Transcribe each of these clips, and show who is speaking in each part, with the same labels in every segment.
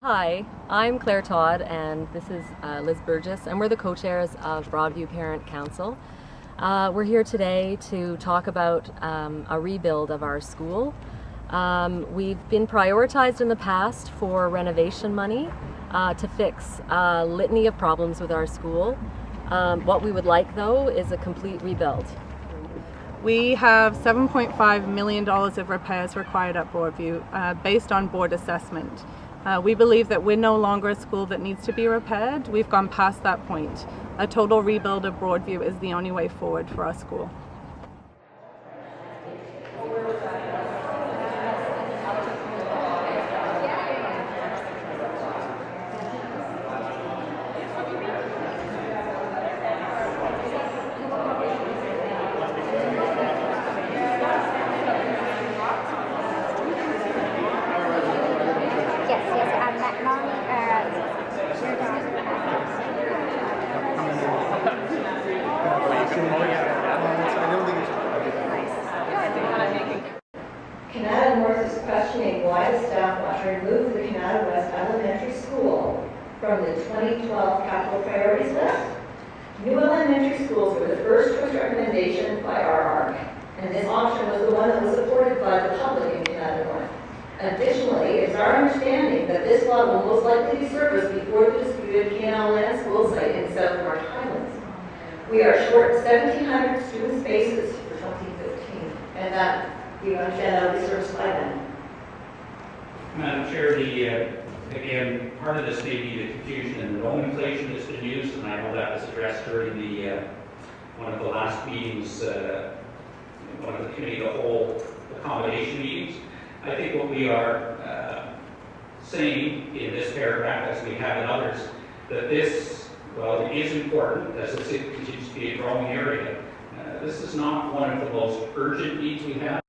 Speaker 1: Hi, I'm Claire Todd and this is Liz Burgess, and we're the co-chairs of Broadview Parent Council. We're here today to talk about a rebuild of our school. We've been prioritized in the past for renovation money to fix a litany of problems with our school. What we would like though is a complete rebuild.
Speaker 2: We have $7.5 million of repairs required at Broadview based on board assessment. We believe that we're no longer a school that needs to be repaired. We've gone past that point. A total rebuild of Broadview is the only way forward for our school.
Speaker 3: Canada North is questioning why the staff want to remove the Canada West Elementary School from the 2012 capital priorities list. New elementary schools were the first choice recommendation by RR, and this option was the one that was supported by the public in Canada North. Additionally, it is our understanding that this lot will most likely be serviced before the disputed P&L land school site in South March Highlands. We are short 1,700 student spaces for 2015, and that you understand that will be serviced by then.
Speaker 4: Madam Chair, again, part of this may be the confusion in the nomenclature that's been used, and I know that was addressed during one of the last meetings, one of the committee of the whole accommodation meetings. I think what we are saying in this paragraph, as we have in others, that this, well, it is important as it continues to be a growing area. This is not one of the most urgent needs we have.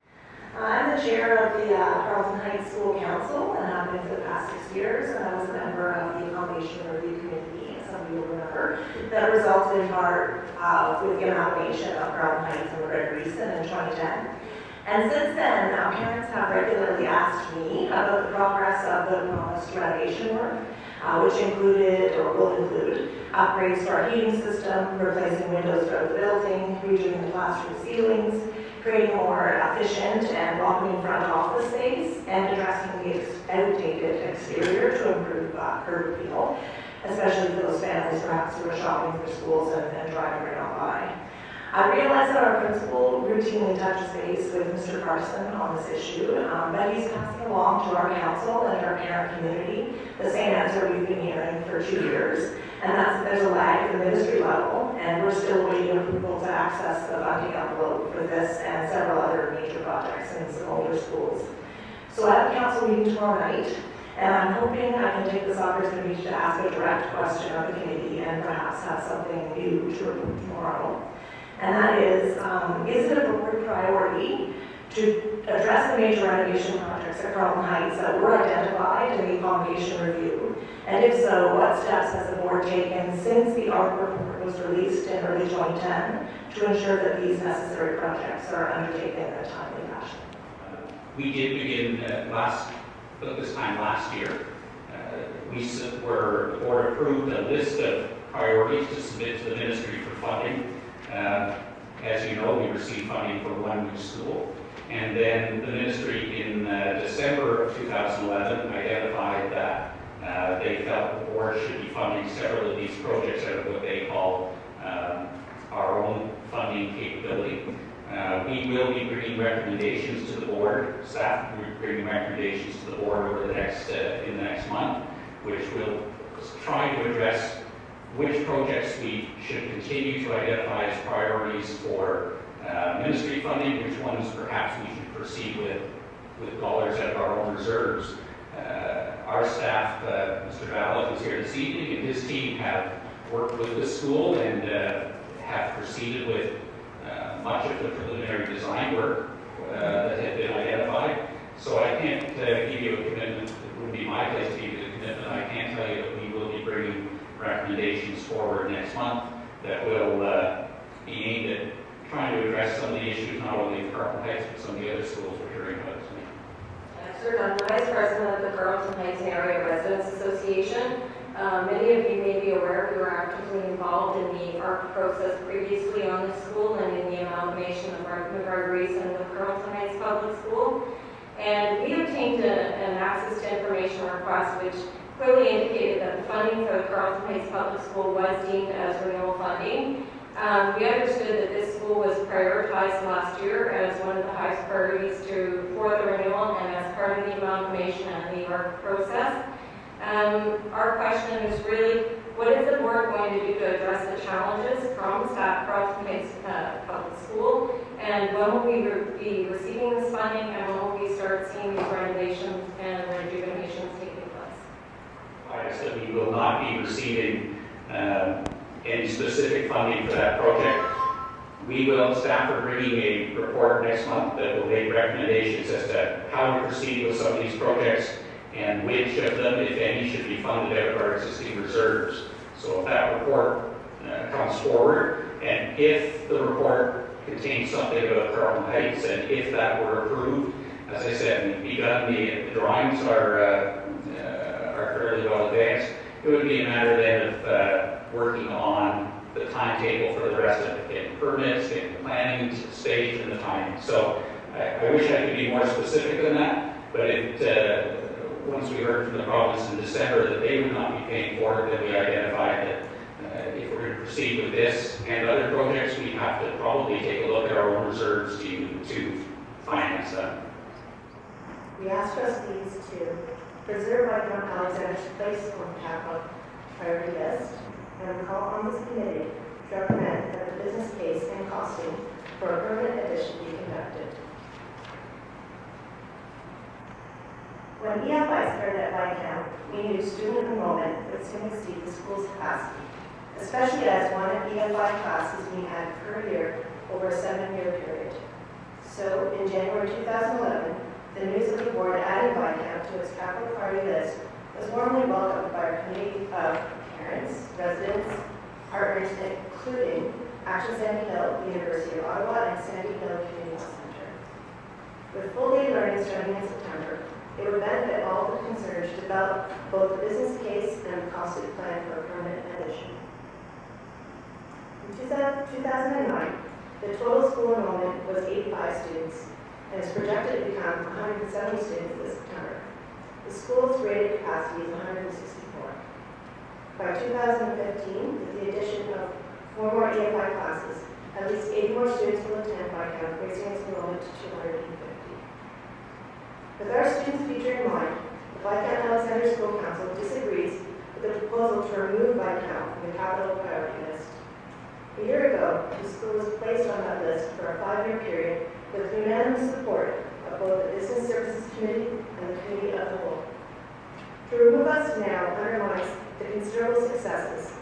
Speaker 3: I'm the chair of the Carleton Heights School Council, and I've been for the past 6 years, and I was a member of the Accommodation Review Committee, as some of you will remember, that resulted in part with the amalgamation of Carleton Heights and Gregory Easton in 2010. And since then, parents have regularly asked me about the progress of the promised renovation work, which included, or will include, upgrades to our heating system, replacing windows throughout the building, redoing the classroom ceilings, creating more efficient and welcoming front office space, and addressing the outdated exterior to improve curb appeal, especially for those families perhaps who are shopping for schools and driving right on by. I realize that our principal routinely touches base with Mr. Carson on this issue, but he's passing along to our council and our parent community the same answer we've been hearing for 2 years, and that's that there's a lag at the ministry level, and we're still waiting approval to access the funding envelope for this and several other major projects in some older schools. So I have a council meeting tomorrow night, and I'm hoping I can take this opportunity to ask a direct question of the committee and perhaps have something new to report tomorrow. And that is it a board priority to address the major renovation projects at Carleton Heights that were identified in the accommodation review? And if so, what steps has the board taken since the ARC report was released in early 2010 to ensure that these necessary projects are undertaken in a timely fashion?
Speaker 4: We did begin this time last year. The board approved a list of priorities to submit to the ministry for funding. As you know, we received funding for one new school, and then the ministry in December of 2011 identified that they felt the board should be funding several of these projects out of what they call our own funding capability. We will be bringing recommendations to the board. Staff will be bringing recommendations to the board over the in the next month, which will try to address which projects we should continue to identify as priorities for ministry funding, which ones perhaps we should proceed with dollars out of our own reserves. Our staff, Mr. Valla, who's here this evening, and his team have worked with the school and have proceeded with much of the preliminary design work that had been identified. So I can't give you a commitment. It would be my place to give you the commitment. I can't tell you that we will be bringing recommendations forward next month that will be aimed at trying to address some of the issues, not only in Carleton Heights, but some of the other schools we're hearing about tonight.
Speaker 5: District. I'm the Vice President of the Carleton Heights Area Residents Association. Many of you may be aware we were actively involved in the ARC process previously on the school and in the amalgamation of Gregory's and the Carleton Heights Public School. And we obtained an access to information request which clearly indicated that the funding for the Carleton Heights Public School was deemed as renewal funding. We understood that this school was prioritized last year as one of the highest priorities for the renewal and as part of the amalgamation and the ARC process. Our question is really, what is the board going to do to address the challenges from staff Carleton Heights Public School, and when will we be receiving this funding, and when will we start seeing these renovations and rejuvenations taking place?
Speaker 4: I said we will not be receiving any specific funding for that project. We will, staff are bringing a report next month that will make recommendations as to how to proceed with some of these projects and which of them, if any, should be funded out of our existing reserves. So if that report comes forward, and if the report contains something about Carleton Heights, and if that were approved, as I said, we've begun, the drawings are fairly well advanced. It would be a matter then of working on the timetable for the rest of it, getting permits, getting the planning stage and the timing. So I wish I could be more specific than that, but once we heard from the province in December that they would not be paying for it, then we identified that if we're going to proceed with this and other projects, we have to probably take a look at our own reserves to finance them.
Speaker 3: We ask trustees to preserve Viscount Alexander's place on the capital priority list, and we call on this committee to recommend that the business case and costing for a permanent addition be conducted. When EFI started at Viscount, we knew student enrollment would soon exceed the school's capacity, especially as one EFI class is being added per year over a 7-year period. So, in January 2011, the news of the board adding Viscount to its capital priority list was warmly welcomed by our community of parents, residents, partners, including Action Sandy Hill, the University of Ottawa, and Sandy Hill Community Center. With full-day learning starting in September, it would benefit all the concerned to develop both the business case and the costed plan for a permanent addition. In 2009, the total school enrollment was 85 students, and is projected to become 170 students this September. The school's rated capacity is 164. By 2015, with the addition of 4 more EFI classes, at least 80 more students will attend Viscount, raising its enrollment to 250. With our students' future in mind, the Viscount Alexander School Council disagrees with the proposal to remove Viscount from the capital priority list. A year ago, the school was placed on that list for a 5-year period with unanimous support of both the Business Services Committee and the Committee of the whole. To remove us now undermines the considerable successes